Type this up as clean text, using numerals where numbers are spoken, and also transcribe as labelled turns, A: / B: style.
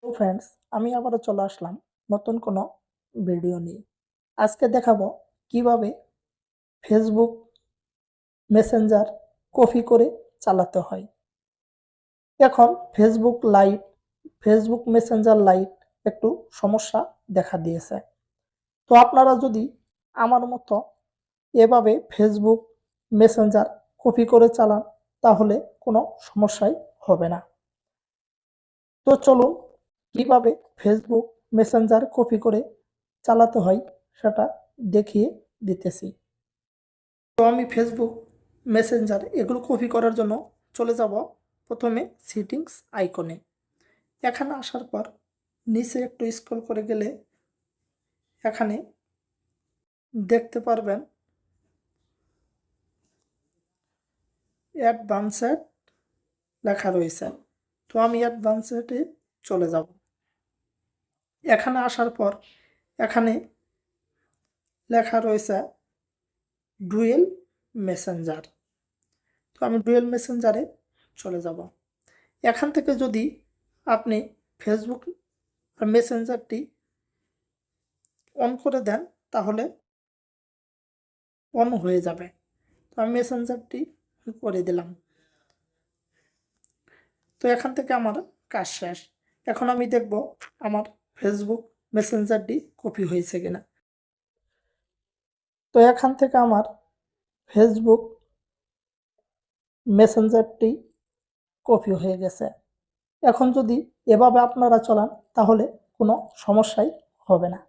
A: তো ফ্রেন্ডস, আমি আবারও চলে আসলাম নতুন কোনো ভিডিও নিয়ে। আজকে দেখাবো কিভাবে ফেসবুক মেসেঞ্জার কপি করে চালাতে হয়। এখন ফেসবুক মেসেঞ্জার লাইট একটু সমস্যা দেখা দিয়েছে। তো আপনারা যদি আমার মতো এভাবে ফেসবুক মেসেঞ্জার কপি করে চালান তাহলে কোনো সমস্যাই হবে না। তো চলুন কিভাবে ফেসবুক মেসেঞ্জার কপি করে চালাতে হয় সেটা দেখিয়ে দিতেছি। তো আমি ফেসবুক মেসেঞ্জার এগুলো কপি করার জন্য চলে যাব প্রথমে সেটিংস আইকনে। এখানে আসার পর নিচে একটু স্ক্রল করে গেলে এখানে দেখতে পারবেন অ্যাডভান্সড লেখা রয়েছে। তো আমি অ্যাডভান্সডে চলে যাব। এখানে আসার পর এখানে লেখা রয়েছে ডুয়েল মেসেঞ্জার। তো আমি ডুয়েল মেসেঞ্জারে চলে যাব। এখান থেকে যদি আপনি ফেসবুক মেসেঞ্জারটি অন করে দেন তাহলে অন হয়ে যাবে। তো আমি মেসেঞ্জারটি করে দিলাম। তো এখান থেকে আমার কাজ শেষ। এখন আমি দেখব আমার ফেসবুক মেসেঞ্জারটি কপি হয়েছে কিনা। তো এখান থেকে আমার ফেসবুক মেসেঞ্জারটি কপি হয়ে গেছে। এখন যদি এভাবে আপনারা চালান তাহলে কোনো সমস্যাই হবে না।